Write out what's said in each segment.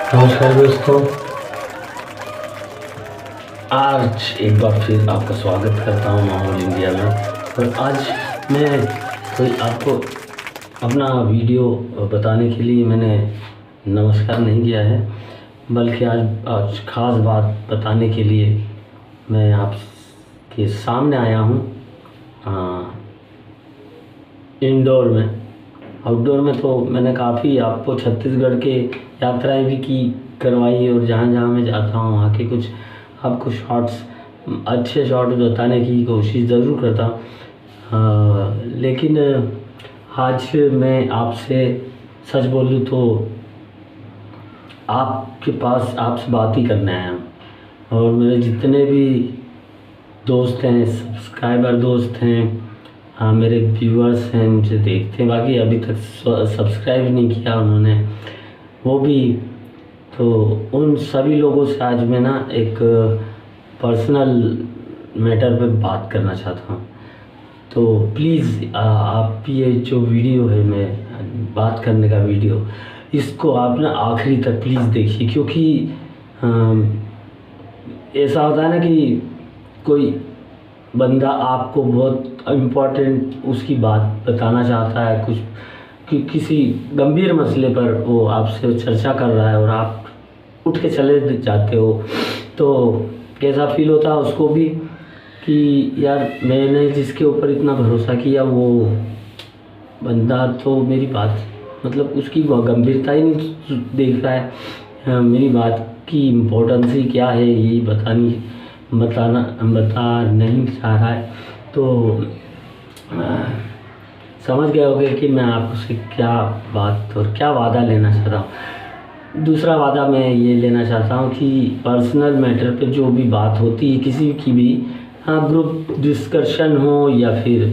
नमस्कार दोस्तों, आज एक बार फिर आपका स्वागत करता हूँ माहौल इंडिया में। और आज मैं कोई आपको अपना वीडियो बताने के लिए मैंने नमस्कार नहीं किया है, बल्कि आज ख़ास बात बताने के लिए मैं आपके सामने आया हूँ। इंडोर में, आउटडोर में तो मैंने काफ़ी आपको छत्तीसगढ़ के यात्राएं भी की करवाई, और जहाँ जहाँ मैं जाता हूँ वहाँ के कुछ आपको शॉट्स, अच्छे शॉट्स बताने की कोशिश ज़रूर करता हूँ। लेकिन आज मैं आपसे सच बोलूँ तो आपके पास आपसे बात ही करने आया हूँ। और मेरे जितने भी दोस्त हैं, सब्सक्राइबर दोस्त हैं, मेरे व्यूअर्स हैं, मुझे देखते हैं, बाकी अभी तक सब्सक्राइब नहीं किया उन्होंने, वो भी, तो उन सभी लोगों से आज मैं ना एक पर्सनल मैटर पे बात करना चाहता हूँ। तो प्लीज़ आप ये जो वीडियो है, मैं बात करने का वीडियो, इसको आप ना आखिरी तक प्लीज़ देखिए, क्योंकि ऐसा होता है ना कि कोई बंदा आपको बहुत इम्पोर्टेंट उसकी बात बताना चाहता है, कुछ किसी गंभीर मसले पर वो आपसे चर्चा कर रहा है और आप उठ के चले जाते हो, तो कैसा फील होता है उसको भी कि यार मैंने जिसके ऊपर इतना भरोसा किया वो बंदा तो मेरी बात, मतलब उसकी गंभीरता ही नहीं देख रहा है, मेरी बात की इम्पोर्टेंस ही क्या है यही बता नहीं चाह रहा है। तो समझ गए होंगे कि मैं आपसे क्या बात और क्या वादा लेना चाहता हूँ। दूसरा वादा मैं ये लेना चाहता हूँ कि पर्सनल मैटर पे जो भी बात होती है किसी की भी, ग्रुप डिस्कशन हो या फिर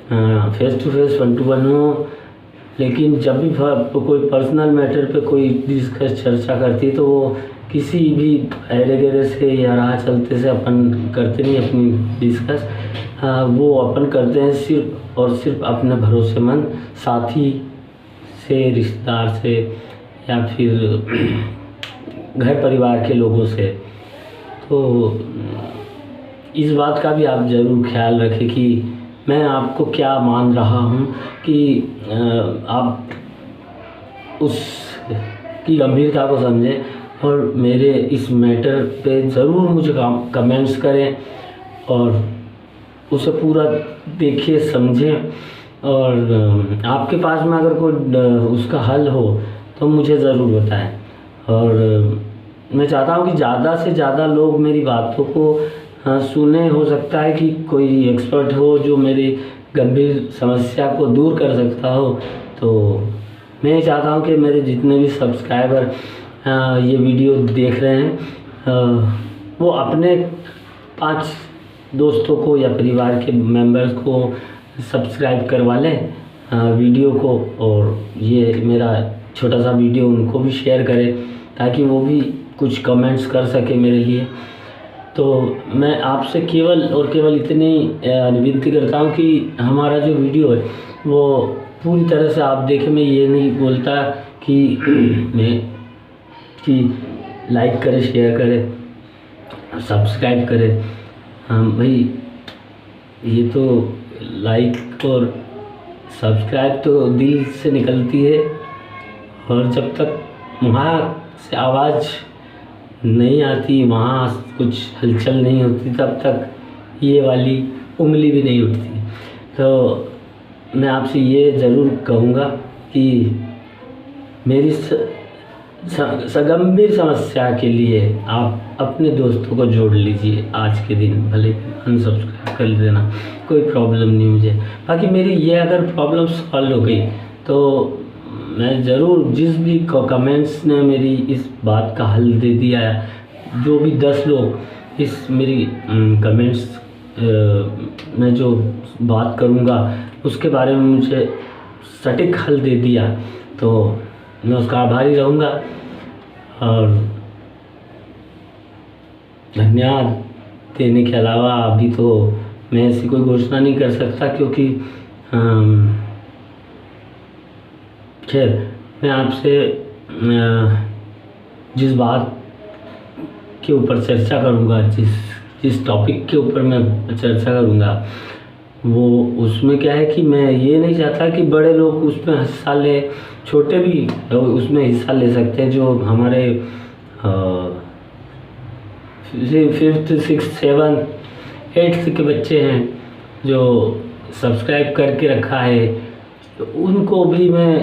फेस टू फेस 1-to-1 हो, लेकिन जब भी कोई पर्सनल मैटर पे कोई डिस्कस चर्चा करती है तो वो किसी भी ऐरे गैरे से या राह चलते से अपन करते नहीं अपनी डिस्कस, वो अपन करते हैं सिर्फ और सिर्फ अपने भरोसेमंद साथी से, रिश्तेदार से, या फिर घर परिवार के लोगों से। तो इस बात का भी आप ज़रूर ख्याल रखें कि मैं आपको क्या मान रहा हूँ, कि आप उसकी गंभीरता को समझें और मेरे इस मैटर पे ज़रूर मुझे कमेंट्स करें और उसे पूरा देखिए, समझें, और आपके पास में अगर कोई उसका हल हो तो मुझे ज़रूर बताएं। और मैं चाहता हूँ कि ज़्यादा से ज़्यादा लोग मेरी बातों को सुने। हो सकता है कि कोई एक्सपर्ट हो जो मेरी गंभीर समस्या को दूर कर सकता हो। तो मैं चाहता हूँ कि मेरे जितने भी सब्सक्राइबर ये वीडियो देख रहे हैं वो अपने 5 दोस्तों को या परिवार के मेंबर्स को सब्सक्राइब करवा लें वीडियो को, और ये मेरा छोटा सा वीडियो उनको भी शेयर करें ताकि वो भी कुछ कमेंट्स कर सके मेरे लिए। तो मैं आपसे केवल और केवल इतनी विनती करता हूँ कि हमारा जो वीडियो है वो पूरी तरह से आप देखें। मैं ये नहीं बोलता कि लाइक करें, शेयर करें, सब्सक्राइब करें। भाई ये तो लाइक और सब्सक्राइब तो दिल से निकलती है, और जब तक वहाँ से आवाज़ नहीं आती, वहाँ कुछ हलचल नहीं होती, तब तक ये वाली उंगली भी नहीं उठती। तो मैं आपसे ये ज़रूर कहूँगा कि मेरी गंभीर समस्या के लिए आप अपने दोस्तों को जोड़ लीजिए आज के दिन, भले अनसब्सक्राइब कर देना, कोई प्रॉब्लम नहीं मुझे। बाकी मेरी ये अगर प्रॉब्लम सॉल्व हो गई तो मैं ज़रूर, जिस भी कमेंट्स ने मेरी इस बात का हल दे दिया है, जो भी 10 लोग इस मेरी कमेंट्स में जो बात करूँगा उसके बारे में मुझे सटीक हल दे दिया, तो मैं उसका आभारी रहूँगा। और धन्यवाद देने के अलावा अभी तो मैं ऐसी कोई घोषणा नहीं कर सकता, क्योंकि खैर मैं आपसे जिस बात के ऊपर चर्चा करूँगा, जिस टॉपिक के ऊपर मैं चर्चा करूँगा, वो उसमें क्या है कि मैं ये नहीं चाहता कि बड़े लोग उसमें हिस्सा ले, छोटे भी उसमें हिस्सा ले सकते हैं। जो हमारे 5th 6th 7th 8th के बच्चे हैं जो सब्सक्राइब करके रखा है, तो उनको भी मैं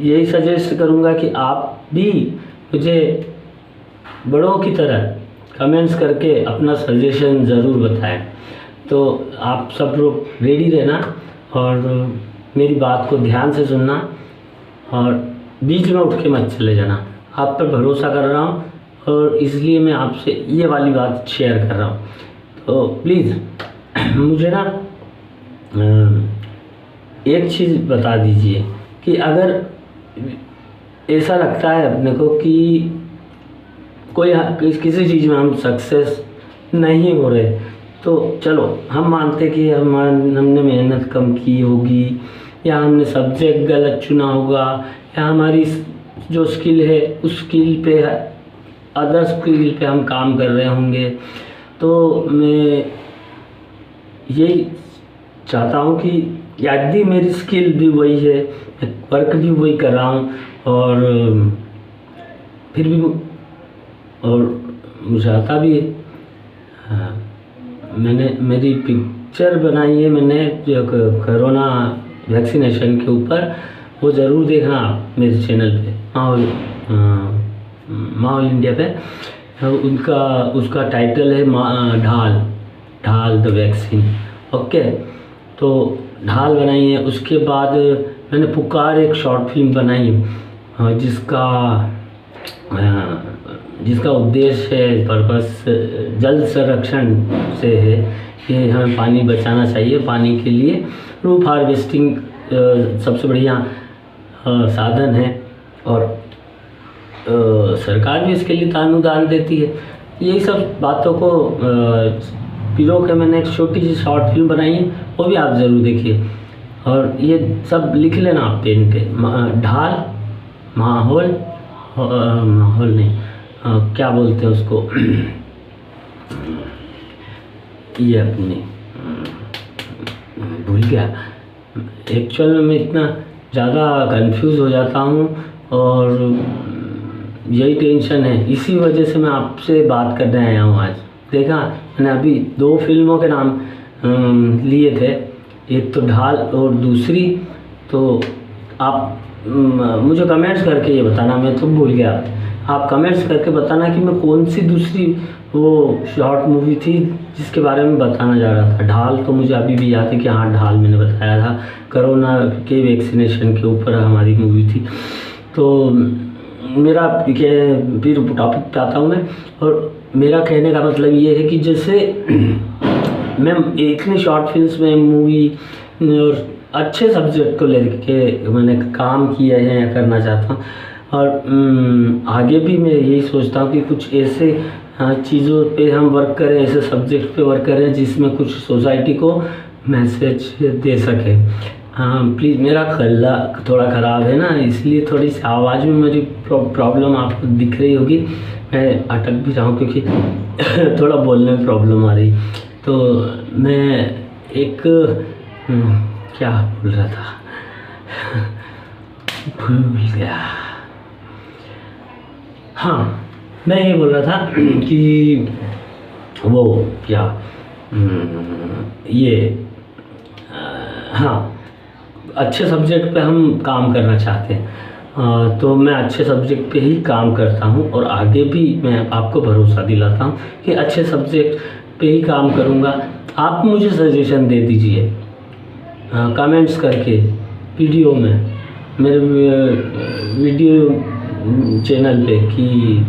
यही सजेस्ट करूँगा कि आप भी मुझे बड़ों की तरह कमेंट्स करके अपना सजेशन ज़रूर बताएं। तो आप सब लोग रेडी रहना और मेरी बात को ध्यान से सुनना और बीच में उठ के मत चले जाना। आप पर भरोसा कर रहा हूँ और इसलिए मैं आपसे ये वाली बात शेयर कर रहा हूँ। तो प्लीज़ मुझे ना एक चीज़ बता दीजिए कि अगर ऐसा लगता है अपने को कि किसी चीज़ में हम सक्सेस नहीं हो रहे, तो चलो हम मानते कि हमने मेहनत कम की होगी, या हमने सब्जेक्ट गलत चुना होगा, या हमारी जो स्किल है उस स्किल पे अदर स्किल पे हम काम कर रहे होंगे। तो मैं यही चाहता हूँ कि यदि मेरी स्किल भी वही है, वर्क भी वही कर रहा हूँ, और फिर भी और मुझे आता भी है। हाँ, मेरी पिक्चर बनाई है मैंने जो कोरोना वैक्सीनेशन के ऊपर, वो ज़रूर देखना आप मेरे चैनल पे, माहौल इंडिया पे। उसका टाइटल है ढाल द वैक्सीन। ओके, तो ढाल बनाई है। उसके बाद मैंने पुकार एक शॉर्ट फिल्म बनाई जिसका उद्देश्य है, पर्पस जल संरक्षण से है कि हमें पानी बचाना चाहिए। पानी के लिए रूफ हार्वेस्टिंग सबसे बढ़िया साधन है, और सरकार भी इसके लिए अनुदान देती है। यही सब बातों को पिरो के मैंने एक छोटी सी शॉर्ट फिल्म बनाई है, वो भी आप ज़रूर देखिए। और ये सब लिख लेना आप पेन पे, ढाल माहौल नहीं, क्या बोलते हैं उसको ये अपने भूल गया। एक्चुअल में मैं इतना ज़्यादा कंफ्यूज हो जाता हूँ और यही टेंशन है, इसी वजह से मैं आपसे बात करने आया हूँ आज। देखा, मैंने अभी 2 फिल्मों के नाम लिए थे, एक तो ढाल और दूसरी। तो आप मुझे कमेंट्स करके ये बताना, मैं तो भूल गया। आप कमेंट्स करके बताना कि मैं कौन सी दूसरी वो शॉर्ट मूवी थी जिसके बारे में बताना जा रहा था। ढाल तो मुझे अभी भी याद है कि हाँ, ढाल मैंने बताया था, कोरोना के वैक्सीनेशन के ऊपर हमारी मूवी थी। तो मेरा फिर टॉपिक पे आता हूँ मैं, और मेरा कहने का मतलब ये है कि जैसे मैं इतनी शॉर्ट फिल्म्स में मूवी और अच्छे सब्जेक्ट को लेके मैंने काम किया है या करना चाहता हूँ, और आगे भी मैं यही सोचता हूँ कि कुछ ऐसे चीज़ों पे हम वर्क करें, ऐसे सब्जेक्ट पे वर्क करें जिसमें कुछ सोसाइटी को मैसेज दे सके। हाँ प्लीज़, मेरा गला थोड़ा ख़राब है ना, इसलिए थोड़ी सी आवाज़ में मेरी प्रॉब्लम आपको दिख रही होगी। मैं अटक भी रहा हूँ क्योंकि थोड़ा बोलने में प्रॉब्लम आ रही। तो मैं एक क्या बोल रहा था भूल गया। हाँ, मैं ये बोल रहा था कि वो क्या हाँ, अच्छे सब्जेक्ट पे हम काम करना चाहते हैं, तो मैं अच्छे सब्जेक्ट पे ही काम करता हूँ, और आगे भी मैं आपको भरोसा दिलाता हूँ कि अच्छे सब्जेक्ट पे ही काम करूँगा। आप मुझे सजेशन दे दीजिए कमेंट्स करके वीडियो में, मेरे वीडियो चैनल पे, कि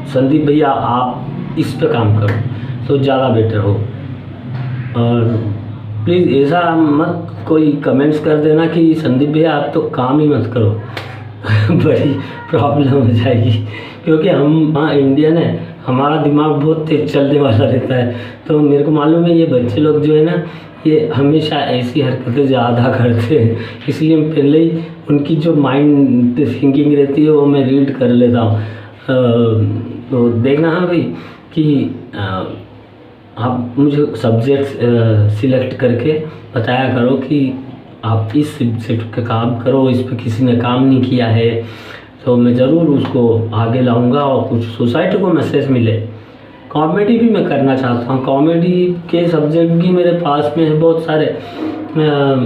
संदीप भैया आप इस पे काम करो तो ज़्यादा बेटर हो। और प्लीज़ ऐसा मत कोई कमेंट्स कर देना कि संदीप भैया आप तो काम ही मत करो बड़ी प्रॉब्लम हो जाएगी, क्योंकि हम इंडियन है, हमारा दिमाग बहुत तेज चलने वाला रहता है। तो मेरे को मालूम है ये बच्चे लोग जो है ना, ये हमेशा ऐसी हरकतें ज़्यादा करते हैं, इसलिए मैं पहले ही उनकी जो माइंड थिंकिंग रहती है वो मैं रीड कर लेता हूँ। तो देखना हाँ भाई कि आप मुझे सब्जेक्ट सिलेक्ट करके बताया करो कि आप इस सब्जेक्ट पे काम करो, इस पे किसी ने काम नहीं किया है, तो मैं ज़रूर उसको आगे लाऊंगा और कुछ सोसाइटी को मैसेज मिले। कॉमेडी भी मैं करना चाहता हूँ, कॉमेडी के सब्जेक्ट भी मेरे पास में है बहुत सारे,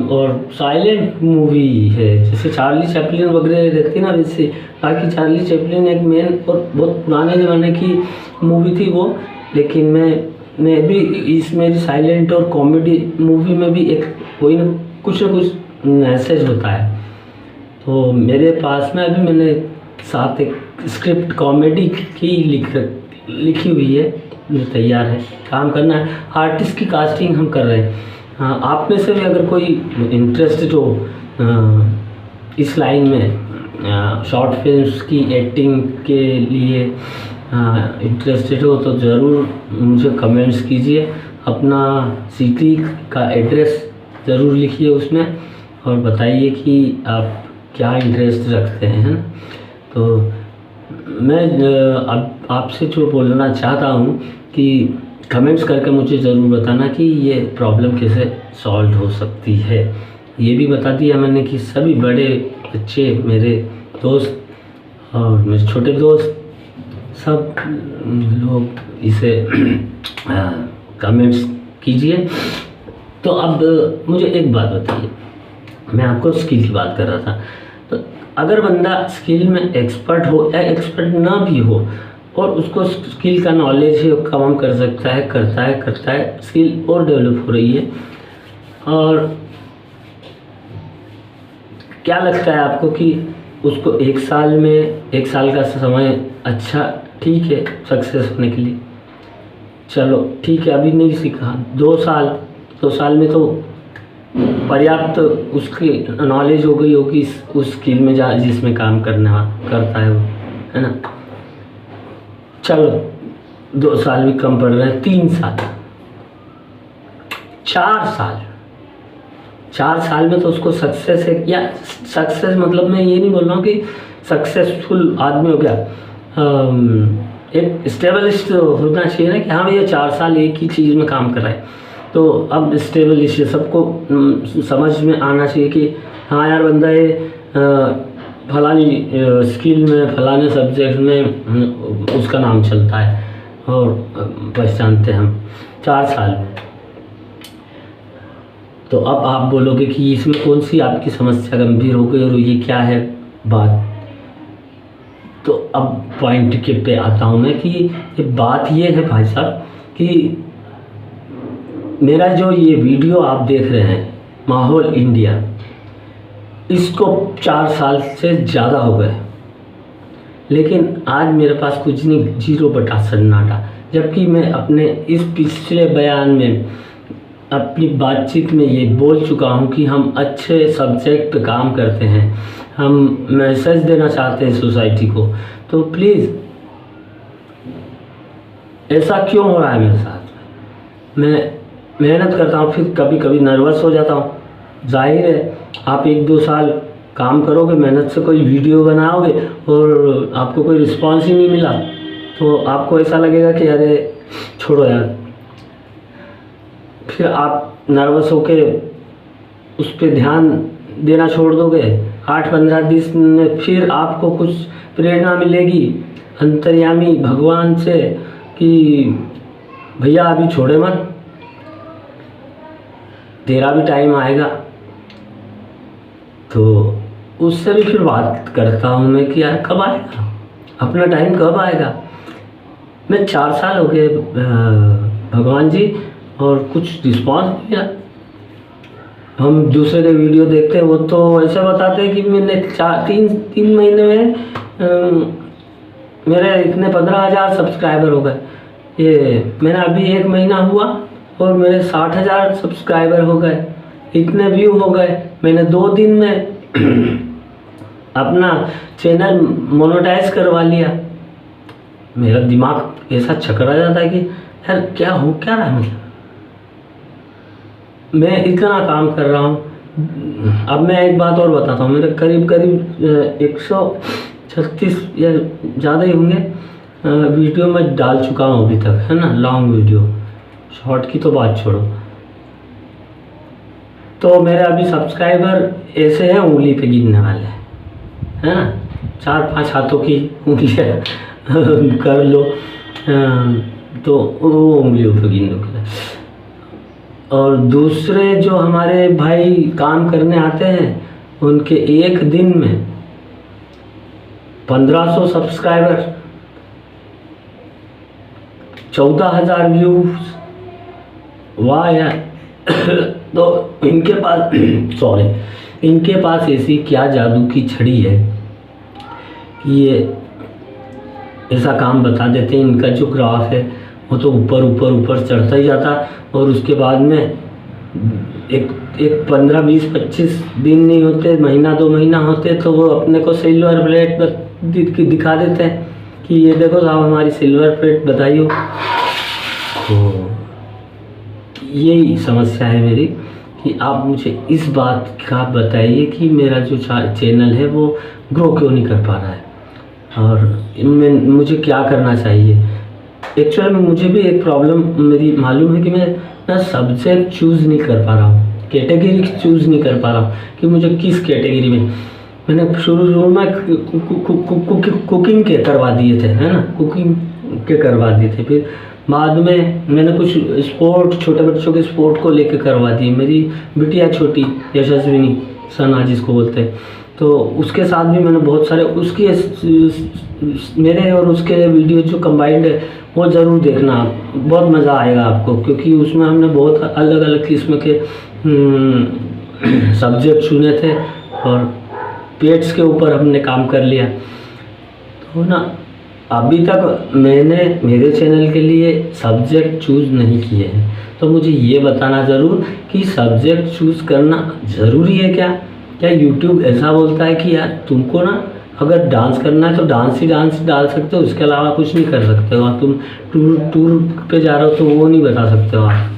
और साइलेंट मूवी है जैसे चार्ली चैपलिन वगैरह रहती है ना, वैसे बाकी चार्ली चैपलिन एक मेन और बहुत पुराने ज़माने की मूवी थी वो, लेकिन मैं भी इस मेरी साइलेंट और कॉमेडी मूवी में भी एक कोई ना कुछ मैसेज होता है। तो मेरे पास में अभी मैंने साथ एक स्क्रिप्ट कॉमेडी की लिखी हुई है जो तैयार है, काम करना है। आर्टिस्ट की कास्टिंग हम कर रहे हैं। हाँ, आप में से भी अगर कोई इंटरेस्टेड हो इस लाइन में, शॉर्ट फिल्म्स की एक्टिंग के लिए इंटरेस्टेड हो तो ज़रूर मुझे कमेंट्स कीजिए, अपना सिटी का एड्रेस ज़रूर लिखिए उसमें और बताइए कि आप क्या इंटरेस्ट रखते हैं। तो मैं अब आपसे जो बोलना चाहता हूँ कि कमेंट्स करके मुझे ज़रूर बताना कि ये प्रॉब्लम कैसे सॉल्व हो सकती है। ये भी बता दिया मैंने कि सभी बड़े बच्चे, मेरे दोस्त और मेरे छोटे दोस्त, सब लोग इसे कमेंट्स कीजिए। तो अब मुझे एक बात बताइए, मैं आपको स्किल की बात कर रहा था, तो अगर बंदा स्किल में एक्सपर्ट हो या एक्सपर्ट ना भी हो और उसको स्किल का नॉलेज है, काम कर सकता है, करता है, स्किल और डेवलप हो रही है, और क्या लगता है आपको कि उसको एक साल का समय अच्छा ठीक है सक्सेस होने के लिए? चलो ठीक है, अभी नहीं सीखा, 2 साल में तो पर्याप्त उसकी नॉलेज हो गई होगी उस स्किल में जिसमें काम करता है वो, है ना। चलो 2 साल भी कम पड़ रहे हैं, 3 साल, 4 साल में तो उसको सक्सेस है। या सक्सेस मतलब मैं ये नहीं बोल रहा हूँ कि सक्सेसफुल आदमी हो गया, एक स्टेबलिस्ट होना चाहिए ना कि हाँ भैया 4 साल एक ही चीज़ में काम कर रहा है, तो अब स्टेबलिस्ट सबको समझ में आना चाहिए कि हाँ यार बंदा ये फलानी स्किल में, फलाने सब्जेक्ट में उसका नाम चलता है और पहचानते हैं हम 4 साल में। तो अब आप बोलोगे कि इसमें कौन सी आपकी समस्या गंभीर हो गई और ये क्या है बात। तो अब पॉइंट के पे आता हूँ मैं कि ये बात ये है भाई साहब कि मेरा जो ये वीडियो आप देख रहे हैं माहौल इंडिया, इसको 4 साल से ज़्यादा हो गए, लेकिन आज मेरे पास कुछ नहीं, 0 सन्नाटा। जबकि मैं अपने इस पिछले बयान में अपनी बातचीत में ये बोल चुका हूँ कि हम अच्छे सब्जेक्ट पे काम करते हैं, हम मैसेज देना चाहते हैं सोसाइटी को। तो प्लीज़, ऐसा क्यों हो रहा है मेरे साथ? मैं मेहनत करता हूँ, फिर कभी कभी नर्वस हो जाता हूँ। जाहिर है आप 1-2 साल काम करोगे, मेहनत से कोई वीडियो बनाओगे और आपको कोई रिस्पांस ही नहीं मिला, तो आपको ऐसा लगेगा कि अरे छोड़ो यार। फिर आप नर्वस होके उस पर ध्यान देना छोड़ दोगे। 8-15 दिन में फिर आपको कुछ प्रेरणा मिलेगी अंतर्यामी भगवान से कि भैया अभी छोड़े मत, तेरा भी टाइम आएगा। तो उससे भी फिर बात करता हूँ मैं कि यार कब आएगा, अपना टाइम कब आएगा। मैं 4 साल हो गए भगवान जी, और कुछ रिस्पांस नहीं मिला। हम दूसरे के वीडियो देखते हैं, वो तो ऐसा बताते हैं कि मैंने 3 महीने में मेरे इतने 15,000 सब्सक्राइबर हो गए। ये मेरा अभी 1 महीना हुआ और मेरे 60,000 सब्सक्राइबर हो गए, इतने व्यू हो गए। मैंने 2 दिन में अपना चैनल मोनेटाइज करवा लिया। मेरा दिमाग ऐसा चकरा जाता है कि यार क्या हो क्या रहा है, मतलब मैं इतना काम कर रहा हूँ। अब मैं एक बात और बताता हूँ, मेरे करीब करीब 136 या ज़्यादा ही होंगे वीडियो मैं डाल चुका हूँ अभी तक, है ना, लॉन्ग वीडियो। शॉर्ट की तो बात छोड़ो। तो मेरे अभी सब्सक्राइबर ऐसे हैं उंगली पे गिनने वाले, है ना, 4-5 हाथों की उंगलियाँ कर लो तो वो उंगलियों पे गिन लो। और दूसरे जो हमारे भाई काम करने आते हैं उनके एक दिन में 1500 सब्सक्राइबर, 14,000 व्यूज। वाह यार। तो इनके पास इनके पास ऐसी क्या जादू की छड़ी है कि ये ऐसा काम बता देते हैं। इनका जो ग्राफ है वो तो ऊपर ऊपर ऊपर चढ़ता ही जाता, और उसके बाद में एक 15-20-25 दिन नहीं होते, महीना 2 महीना होते, तो वो अपने को सिल्वर प्लेट दिखा देते हैं कि ये देखो साहब हमारी सिल्वर प्लेट बताइयो। तो यही समस्या है मेरी कि आप मुझे इस बात का बताइए कि मेरा जो चैनल है वो ग्रो क्यों नहीं कर पा रहा है, और मुझे क्या करना चाहिए। एक्चुअली में मुझे भी एक प्रॉब्लम मेरी मालूम है कि मैं सब्जेक्ट चूज़ नहीं कर पा रहा हूँ, कैटेगरी चूज़ नहीं कर पा रहा हूँ कि मुझे किस कैटेगरी में। मैंने शुरू में कुकिंग के करवा दिए थे, है ना, कुकिंग के करवा दिए थे। फिर बाद में मैंने कुछ स्पोर्ट, छोटे बच्चों के स्पोर्ट को लेके करवा दिए। मेरी बिटिया छोटी यशस्विनी सना जिसको बोलते हैं, तो उसके साथ भी मैंने बहुत सारे उसकी मेरे और उसके वीडियो जो कंबाइंड है वो ज़रूर देखना, बहुत मज़ा आएगा आपको, क्योंकि उसमें हमने बहुत अलग अलग किस्म के सब्जेक्ट चुने थे और पेट्स के ऊपर हमने काम कर लिया। तो ना अभी तक मैंने मेरे चैनल के लिए सब्जेक्ट चूज़ नहीं किए हैं, तो मुझे ये बताना ज़रूर कि सब्जेक्ट चूज़ करना ज़रूरी है क्या यूट्यूब ऐसा बोलता है कि यार तुमको ना अगर डांस करना है तो डांस ही डाल सकते हो, उसके अलावा कुछ नहीं कर सकते हो। तुम टूर पे जा रहे हो तो वो नहीं बता सकते हो आप,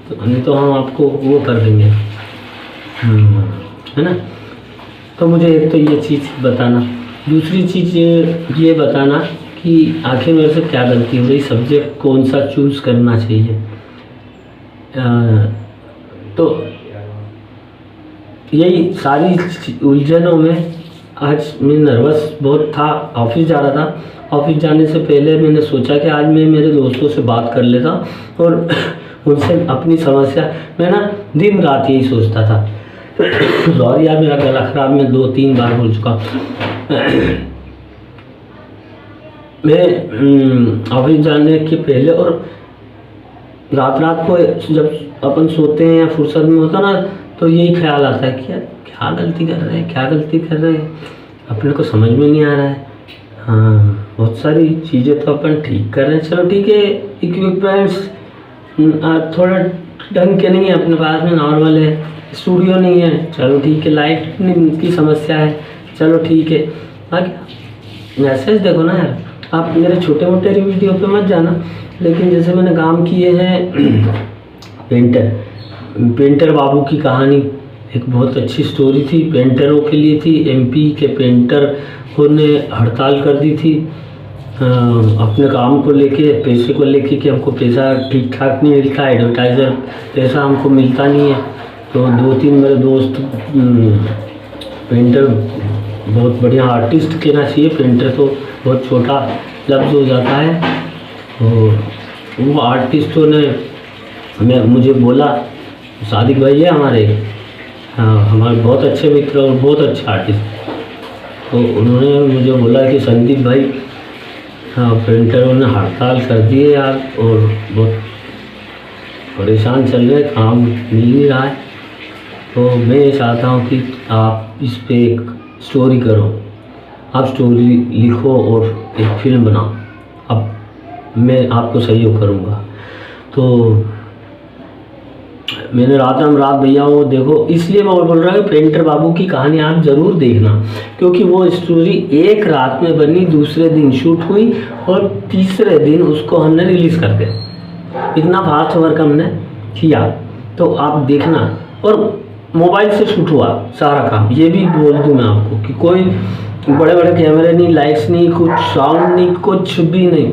तो नहीं तो हम आपको वो कर देंगे, है ना। तो मुझे एक तो ये चीज़ बताना, दूसरी चीज़ ये बताना कि आखिर मेरे से क्या गलती हो रही, सब्जेक्ट कौन सा चूज़ करना चाहिए। तो यही सारी उलझनों में आज मैं नर्वस बहुत था। ऑफिस जा रहा था, ऑफिस जाने से पहले मैंने सोचा कि आज मैं मेरे दोस्तों से बात कर लेता और उनसे अपनी समस्या, मैं ना दिन रात यही सोचता था। सॉरी यार, मेरा गला खराब, मैं 2-3 बार बोल चुका। मैं ऑफिस जाने के पहले और रात को जब अपन सोते हैं या फुर्सत में होता ना, तो यही ख्याल आता है कि यार क्या गलती कर रहे हैं, अपने को समझ में नहीं आ रहा है। हाँ, बहुत सारी चीज़ें तो अपन ठीक कर रहे हैं, चलो ठीक है, इक्विपमेंट्स थोड़ा ढंग के नहीं है अपने पास में, नॉर्मल है, स्टूडियो नहीं है, चलो ठीक है, लाइट की समस्या है, चलो ठीक है। बाकी मैसेज देखो ना यार, आप मेरे छोटे मोटे वीडियो पे मत जाना, लेकिन जैसे मैंने काम किए हैं पेंटर बाबू की कहानी, एक बहुत अच्छी स्टोरी थी, पेंटरों के लिए थी। एमपी के पेंटर ने हड़ताल कर दी थी अपने काम को लेके, पैसे को लेके कि हमको पैसा ठीक ठाक नहीं मिलता, एडवर्टाइज़र पैसा हमको मिलता नहीं है। तो 2-3 मेरे दोस्त पेंटर, बहुत बढ़िया आर्टिस्ट कहना चाहिए, पेंटर तो बहुत छोटा लफ्ज़ हो जाता है। तो वो आर्टिस्टों ने मुझे बोला, सादिक भाई है हमारे, हाँ, हमारे बहुत अच्छे मित्र और बहुत अच्छा आर्टिस्ट, तो उन्होंने मुझे बोला कि संदीप भाई, हाँ, पेंटरों ने हड़ताल कर दी है यार, और बहुत परेशान चल रहे, काम मिल नहीं रहा है, तो मैं ये चाहता हूँ कि आप इस पे एक स्टोरी करो, आप स्टोरी लिखो और एक फिल्म बनाओ, अब मैं आपको सहयोग करूँगा। तो मैंने रात भैया वो देखो, इसलिए मैं बोल रहा हूँ पेंटर बाबू की कहानी आप ज़रूर देखना, क्योंकि वो स्टोरी एक रात में बनी, दूसरे दिन शूट हुई और तीसरे दिन उसको हमने रिलीज़ कर दिया। इतना फास्ट वर्क हमने किया। तो आप देखना। और मोबाइल से शूट हुआ सारा काम, ये भी बोल दूँ मैं आपको कि कोई बड़े बड़े कैमरे नहीं, लाइट्स नहीं, कुछ साउंड नहीं, कुछ भी नहीं,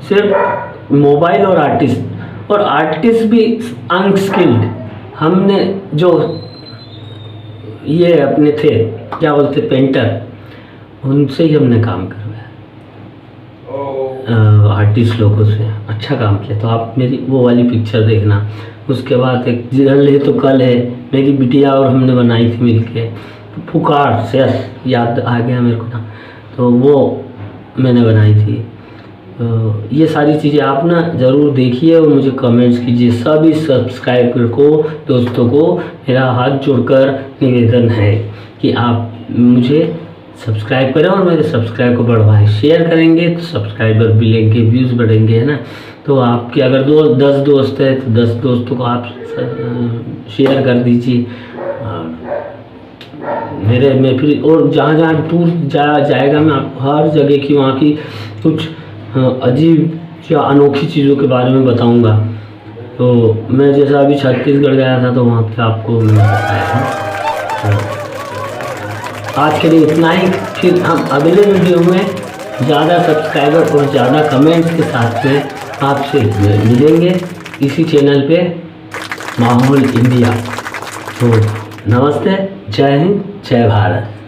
सिर्फ मोबाइल और आर्टिस्ट। और आर्टिस्ट भी अनस्किल्ड, हमने जो ये अपने थे क्या बोलते पेंटर, उनसे ही हमने काम करवाया, आर्टिस्ट लोगों से अच्छा काम किया। तो आप मेरी वो वाली पिक्चर देखना। उसके बाद एक जल है तो कल है, मेरी बिटिया और हमने बनाई थी मिलके, पुकार से याद आ गया मेरे को ना, तो वो मैंने बनाई थी। तो ये सारी चीज़ें आप ना ज़रूर देखिए और मुझे कमेंट्स कीजिए। सभी सब्सक्राइबर को, दोस्तों को मेरा हाथ जोड़कर निवेदन है कि आप मुझे सब्सक्राइब करें और मेरे सब्सक्राइब को बढ़वाएं। शेयर करेंगे तो सब्सक्राइबर मिलेंगे, व्यूज़ बढ़ेंगे, है ना। तो आपके अगर 10 दोस्त है तो 10 दोस्तों को आप शेयर कर दीजिए। मेरे मैं फिर और जहाँ जहाँ टूर जाएगा मैं आपको हर जगह की वहाँ की कुछ अजीब या अनोखी चीज़ों के बारे में बताऊंगा। तो मैं जैसा अभी छत्तीसगढ़ गया था तो वहाँ पे आपको मैंने बताया। आज के लिए इतना ही, फिर हम अगले वीडियो में ज़्यादा सब्सक्राइबर और ज़्यादा कमेंट्स के साथ में आपसे मिलेंगे इसी चैनल पे, माहौल इंडिया। तो नमस्ते, जय हिंद, जय भारत।